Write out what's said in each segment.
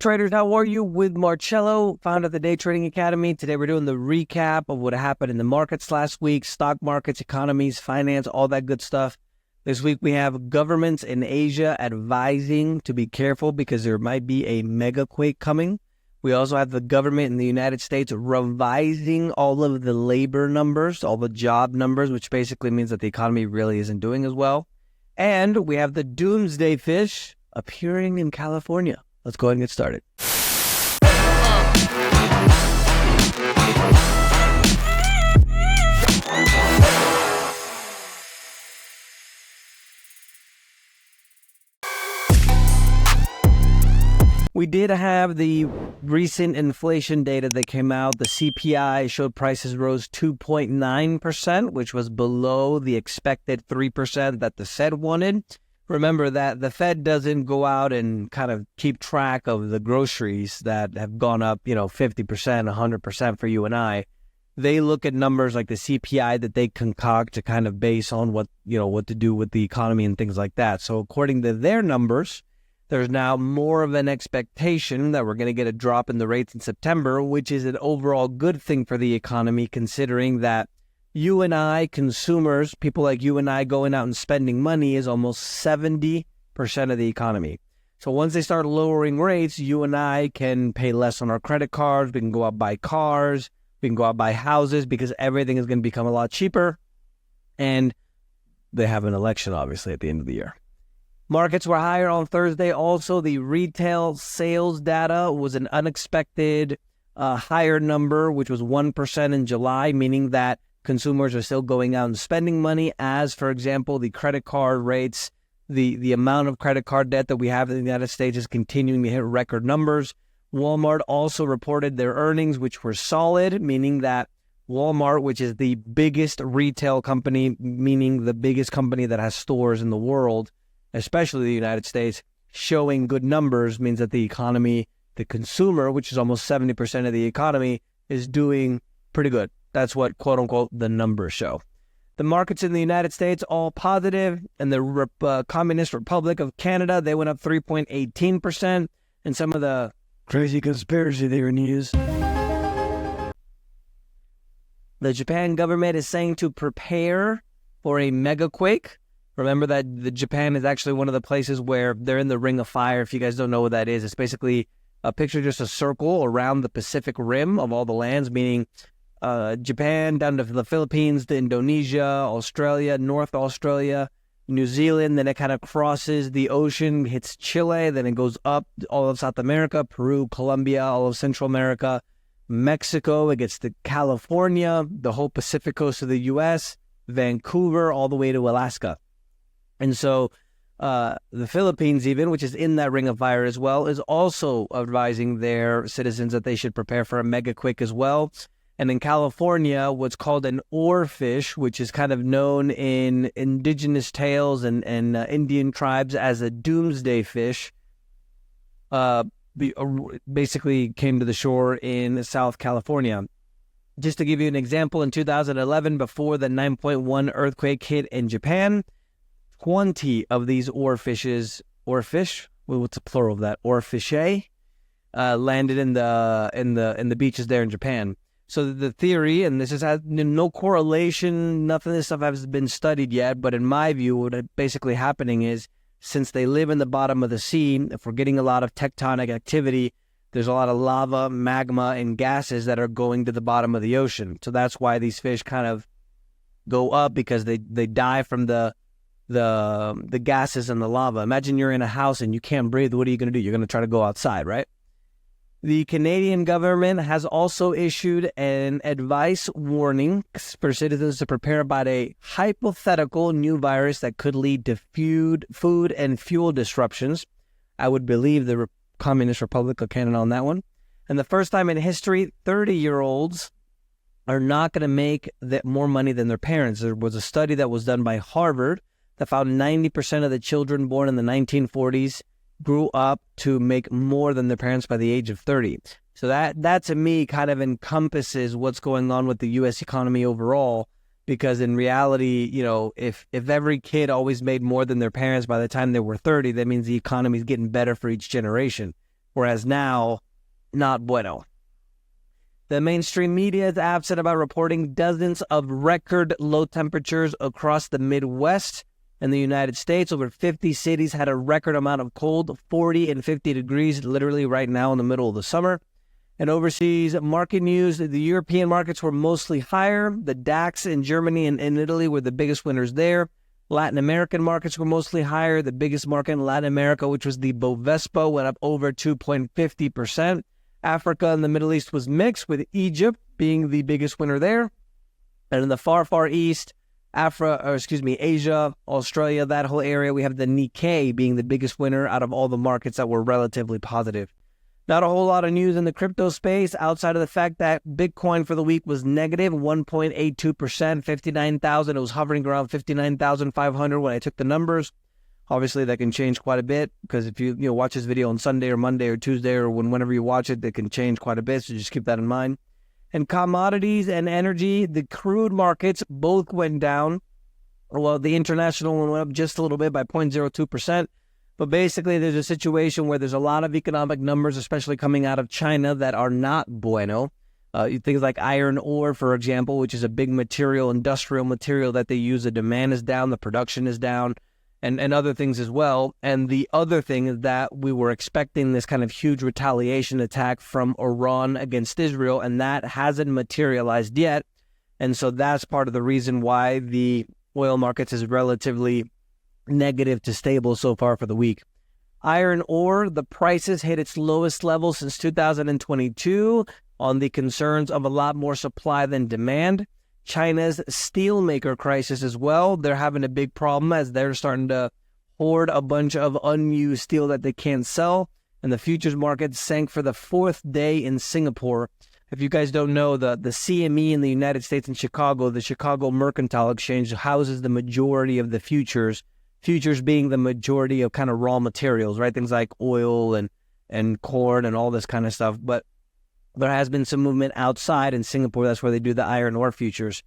traders, how are you? With Marcello, founder of the Day Trading Academy. Today we're doing the recap of what happened in the markets last week, stock markets, economies, finance, all that good stuff. This week we have governments in Asia advising to be careful because there might be a mega quake coming. We also have the government in the United States revising all of the labor numbers, all the job numbers, which basically means that the economy really isn't doing as well. And we have the Doomsday Fish appearing in California. Let's go ahead and get started. We did have the recent inflation data that came out. The CPI showed prices rose 2.9%, which was below the expected 3% that the Fed wanted. Remember that the Fed doesn't go out and kind of keep track of the groceries that have gone up, 50%, 100% for you and I. They look at numbers like the CPI that they concoct to kind of base on what to do with the economy and things like that. So according to their numbers, there's now more of an expectation that we're going to get a drop in the rates in September, which is an overall good thing for the economy, considering that you and I, consumers, people like you and I going out and spending money is almost 70% of the economy. So once they start lowering rates, you and I can pay less on our credit cards. We can go out buy cars. We can go out buy houses because everything is going to become a lot cheaper. And they have an election, obviously, at the end of the year. Markets were higher on Thursday. Also, the retail sales data was an unexpected higher number, which was 1% in July, meaning that consumers are still going out and spending money. As, for example, the credit card rates, the amount of credit card debt that we have in the United States is continuing to hit record numbers. Walmart also reported their earnings, which were solid, meaning that Walmart, which is the biggest retail company, meaning the biggest company that has stores in the world, especially the United States, showing good numbers means that the economy, the consumer, which is almost 70% of the economy, is doing pretty good. That's what, quote unquote, the numbers show. The markets in the United States, all positive. And the Communist Republic of Canada, they went up 3.18%. And some of the crazy conspiracy theory news. The Japan government is saying to prepare for a mega quake. Remember that Japan is actually one of the places where they're in the Ring of Fire. If you guys don't know what that is, it's basically a picture, just a circle around the Pacific Rim of all the lands, meaning Japan down to the Philippines, to Indonesia, Australia, North Australia, New Zealand. Then it kind of crosses the ocean, hits Chile. Then it goes up all of South America, Peru, Colombia, all of Central America, Mexico. It gets to California, the whole Pacific coast of the U.S., Vancouver, all the way to Alaska. And so the Philippines even, which is in that Ring of Fire as well, is also advising their citizens that they should prepare for a mega quake as well. And in California, what's called an oarfish, which is kind of known in indigenous tales and Indian tribes as a doomsday fish, basically came to the shore in South California. Just to give you an example, in 2011, before the 9.1 earthquake hit in Japan, 20 of these oarfish, what's the plural of that? Oarfishe, landed in the beaches there in Japan. So the theory, and this has no correlation, nothing of this stuff has been studied yet, but in my view, what is basically happening is, since they live in the bottom of the sea, if we're getting a lot of tectonic activity, there's a lot of lava, magma, and gases that are going to the bottom of the ocean. So that's why these fish kind of go up, because they die from the gases and the lava. Imagine you're in a house and you can't breathe. What are you going to do? You're going to try to go outside, right? The Canadian government has also issued an advice warning for citizens to prepare about a hypothetical new virus that could lead to food and fuel disruptions. I would believe the Communist Republic of Canada on that one. And the first time in history, 30-year-olds are not going to make more money than their parents. There was a study that was done by Harvard that found 90% of the children born in the 1940s grew up to make more than their parents by the age of 30. So that to me kind of encompasses what's going on with the U.S. economy overall, because in reality, if every kid always made more than their parents by the time they were 30, that means the economy is getting better for each generation. whereas now, not bueno. The mainstream media is absent about reporting dozens of record low temperatures across the Midwest and the United States. Over 50 cities had a record amount of cold, 40 and 50 degrees, literally right now in the middle of the summer. And overseas market news, the European markets were mostly higher. The DAX in Germany and in Italy were the biggest winners there. Latin American markets were mostly higher. The biggest market in Latin America, which was the Bovespa, went up over 2.50%. Africa and the Middle East was mixed, with Egypt being the biggest winner there. And in the far, far east, Asia, Australia, that whole area, we have the Nikkei being the biggest winner out of all the markets that were relatively positive. Not a whole lot of news in the crypto space outside of the fact that Bitcoin for the week was negative 1.82%, 59,000. It was hovering around 59,500 when I took the numbers. Obviously, that can change quite a bit because if you watch this video on Sunday or Monday or Tuesday or whenever you watch it, that can change quite a bit. So just keep that in mind. And commodities and energy, the crude markets both went down. Well, the international one went up just a little bit by 0.02%. But basically, there's a situation where there's a lot of economic numbers, especially coming out of China, that are not bueno. Things like iron ore, for example, which is a big material, industrial material that they use. The demand is down, the production is down, and other things as well. And the other thing is that we were expecting this kind of huge retaliation attack from Iran against Israel, and that hasn't materialized yet. And so that's part of the reason why the oil markets is relatively negative to stable so far for the week. Iron ore, the prices hit its lowest level since 2022 on the concerns of a lot more supply than demand. China's steelmaker crisis as well. They're having a big problem as they're starting to hoard a bunch of unused steel that they can't sell. And the futures market sank for the fourth day in Singapore. If you guys don't know, the CME in the United States in Chicago, the Chicago Mercantile Exchange, houses the majority of the futures being the majority of kind of raw materials, right? Things like oil and corn and all this kind of stuff. But there has been some movement outside in Singapore. That's where they do the iron ore futures.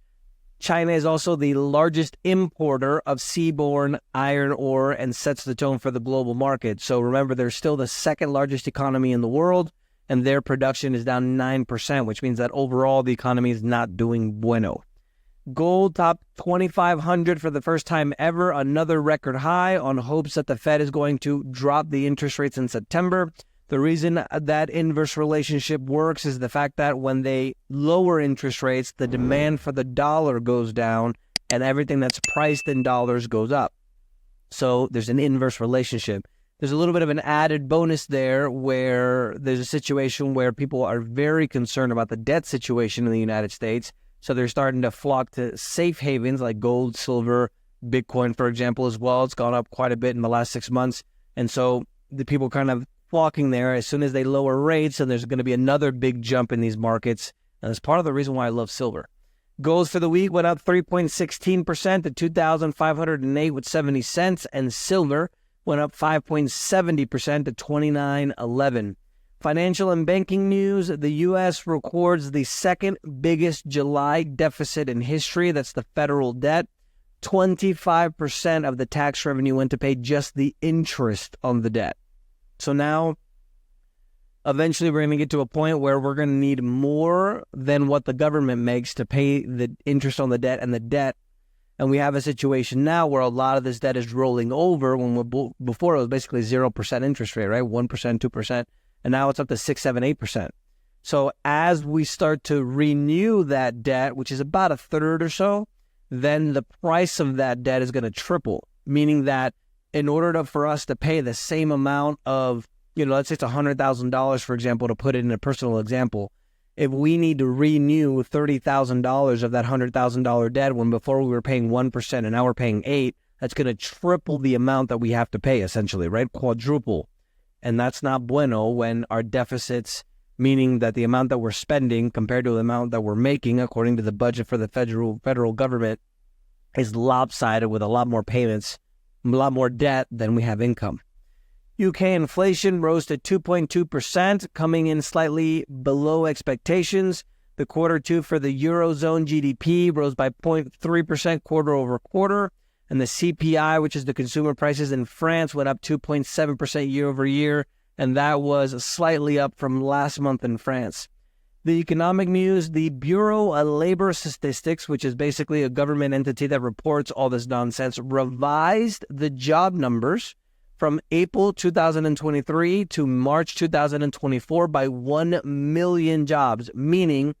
China is also the largest importer of seaborne iron ore and sets the tone for the global market. So remember, they're still the second largest economy in the world, and their production is down 9%, which means that overall the economy is not doing bueno. Gold topped 2,500 for the first time ever, another record high on hopes that the Fed is going to drop the interest rates in September. The reason that inverse relationship works is the fact that when they lower interest rates, the demand for the dollar goes down and everything that's priced in dollars goes up. So there's an inverse relationship. There's a little bit of an added bonus there where there's a situation where people are very concerned about the debt situation in the United States. So they're starting to flock to safe havens like gold, silver, Bitcoin, for example, as well. It's gone up quite a bit in the last 6 months. And so the people kind of flocking there as soon as they lower rates, and there's going to be another big jump in these markets. And that's part of the reason why I love silver. Gold for the week went up 3.16% to 2,508 with 70 cents, and silver went up 5.70% to 29.11. Financial and banking news, the U.S. records the second biggest July deficit in history. That's the federal debt. 25% of the tax revenue went to pay just the interest on the debt. So now, eventually we're going to get to a point where we're going to need more than what the government makes to pay the interest on the debt and the debt. And we have a situation now where a lot of this debt is rolling over when before it was basically 0% interest rate, right? 1%, 2%. And now it's up to 6, 7, 8%. So as we start to renew that debt, which is about a third or so, then the price of that debt is going to triple, meaning that in order for us to pay the same amount of, let's say it's $100,000, for example, to put it in a personal example, if we need to renew $30,000 of that $100,000 debt when before we were paying 1% and now we're paying 8%, that's going to triple the amount that we have to pay, essentially, right? Quadruple. And that's not bueno when our deficits, meaning that the amount that we're spending compared to the amount that we're making, according to the budget for the federal government, is lopsided with a lot more payments, a lot more debt than we have income. UK inflation rose to 2.2%, coming in slightly below expectations. The Q2 for the Eurozone GDP rose by 0.3% quarter over quarter. And the CPI, which is the consumer prices in France, went up 2.7% year over year. and that was slightly up from last month in France. The economic news, the Bureau of Labor Statistics, which is basically a government entity that reports all this nonsense, revised the job numbers from April 2023 to March 2024 by 1 million jobs, meaning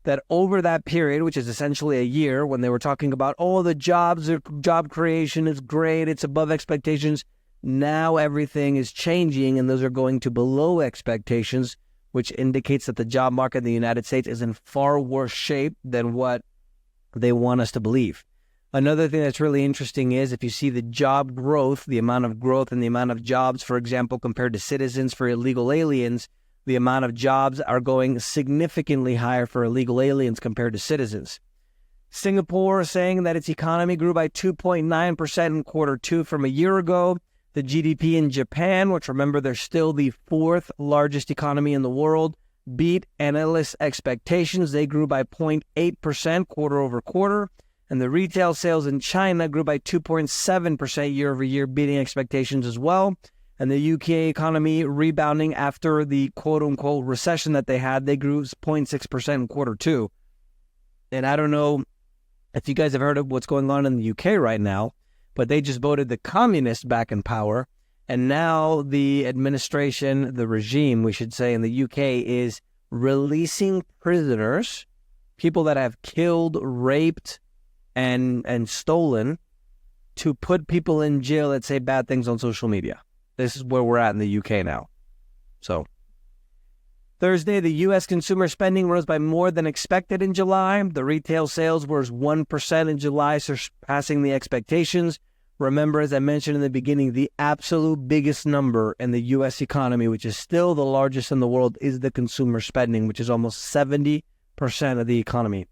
that over that period, which is essentially a year, when they were talking about, oh, the job creation is great, it's above expectations, now everything is changing and those are going to below expectations, which indicates that the job market in the United States is in far worse shape than what they want us to believe. Another thing that's really interesting is if you see the job growth, the amount of growth and the amount of jobs, for example, compared to citizens for illegal aliens, the amount of jobs are going significantly higher for illegal aliens compared to citizens. Singapore saying that its economy grew by 2.9% in quarter two from a year ago. The GDP in Japan, which remember they're still the fourth largest economy in the world, beat analysts' expectations. They grew by 0.8% quarter over quarter. And the retail sales in China grew by 2.7% year over year, beating expectations as well. And the UK economy rebounding after the quote-unquote recession that they had, they grew 0.6% in quarter two. And I don't know if you guys have heard of what's going on in the UK right now, but they just voted the communists back in power. And now the administration, the regime, we should say, in the UK is releasing prisoners, people that have killed, raped, and stolen, to put people in jail that say bad things on social media. This is where we're at in the UK now. So, Thursday, the U.S. consumer spending rose by more than expected in July. The retail sales were 1% in July, surpassing the expectations. Remember, as I mentioned in the beginning, the absolute biggest number in the U.S. economy, which is still the largest in the world, is the consumer spending, which is almost 70% of the economy.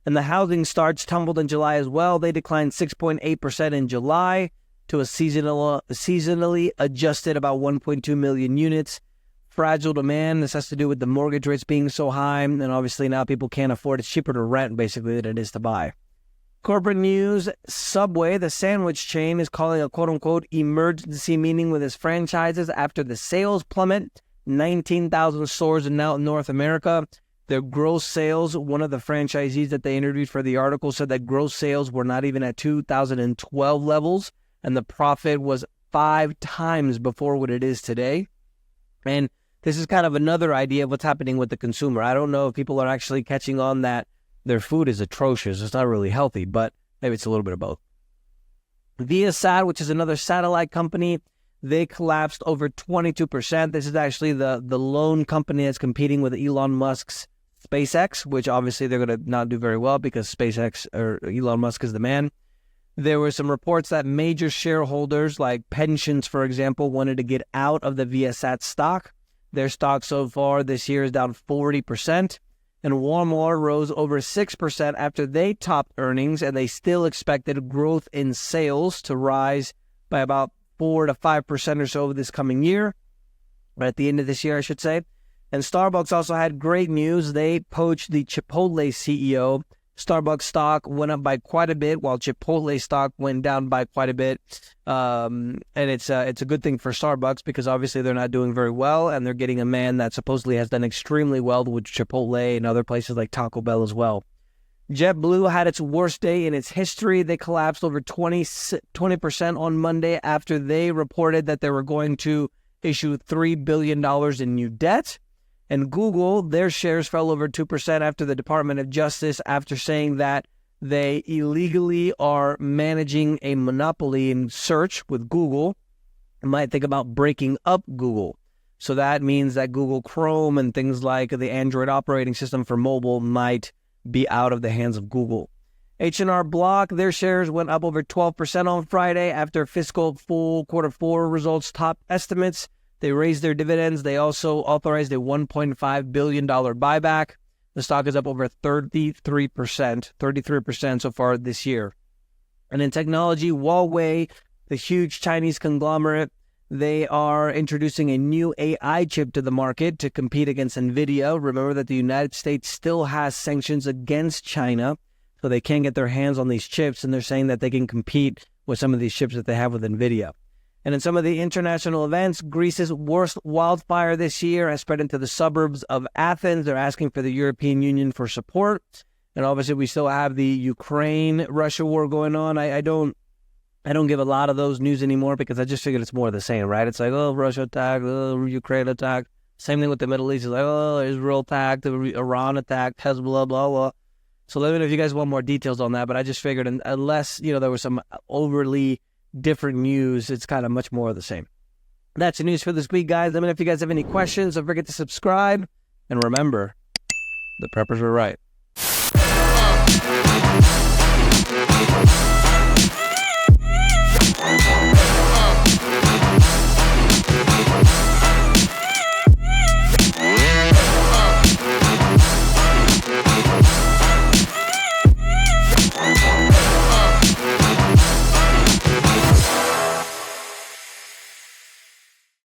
And the housing starts tumbled in July as well. They declined 6.8% in July to a seasonally adjusted about 1.2 million units. Fragile demand. This has to do with the mortgage rates being so high, and obviously now people can't afford it. It's cheaper to rent, basically, than it is to buy. Corporate news, Subway, the sandwich chain, is calling a quote-unquote emergency meeting with its franchises after the sales plummet. 19,000 stores in North America. Their gross sales, one of the franchisees that they interviewed for the article said that gross sales were not even at 2012 levels, and the profit was 5 times before what it is today. And this is kind of another idea of what's happening with the consumer. I don't know if people are actually catching on that their food is atrocious. It's not really healthy, but maybe it's a little bit of both. Viasat, which is another satellite company, they collapsed over 22%. This is actually the lone company that's competing with Elon Musk's SpaceX, which obviously they're going to not do very well because SpaceX or Elon Musk is the man. There were some reports that major shareholders like pensions, for example, wanted to get out of the Viasat stock. Their stock so far this year is down 40%. And Walmart rose over 6% after they topped earnings, and they still expected growth in sales to rise by about 4 to 5% or so this coming year, or at the end of this year, I should say. And Starbucks also had great news. They poached the Chipotle CEO. Starbucks stock went up by quite a bit, while Chipotle stock went down by quite a bit. And it's a good thing for Starbucks because obviously they're not doing very well, and they're getting a man that supposedly has done extremely well with Chipotle and other places like Taco Bell as well. JetBlue had its worst day in its history. They collapsed over 20% on Monday after they reported that they were going to issue $3 billion in new debt. And Google, their shares fell over 2% after the Department of Justice, after saying that they illegally are managing a monopoly in search with Google. You might think about breaking up Google. So that means that Google Chrome and things like the Android operating system for mobile might be out of the hands of Google. H&R Block, their shares went up over 12% on Friday after fiscal full quarter four results topped estimates. They raised their dividends. They also authorized a $1.5 billion buyback. The stock is up over 33% so far this year. And in technology, Huawei, the huge Chinese conglomerate, they are introducing a new AI chip to the market to compete against NVIDIA. Remember that the United States still has sanctions against China, so they can't get their hands on these chips, and they're saying that they can compete with some of these chips that they have with NVIDIA. And in some of the international events, Greece's worst wildfire this year has spread into the suburbs of Athens. They're asking for the European Union for support. And obviously, we still have the Ukraine-Russia war going on. I don't give a lot of those news anymore because I just figured it's more of the same, right? It's like, oh, Russia attacked, oh, Ukraine attacked. Same thing with the Middle East. It's like, oh, Israel attacked, Iran attacked, Hezbollah, blah, blah. So let me know if you guys want more details on that. But I just figured unless, there was some overly different news, it's kind of much more of the same. That's the news for this week, guys. Let me know if you guys have any questions. Don't forget to subscribe. And remember, the preppers were right.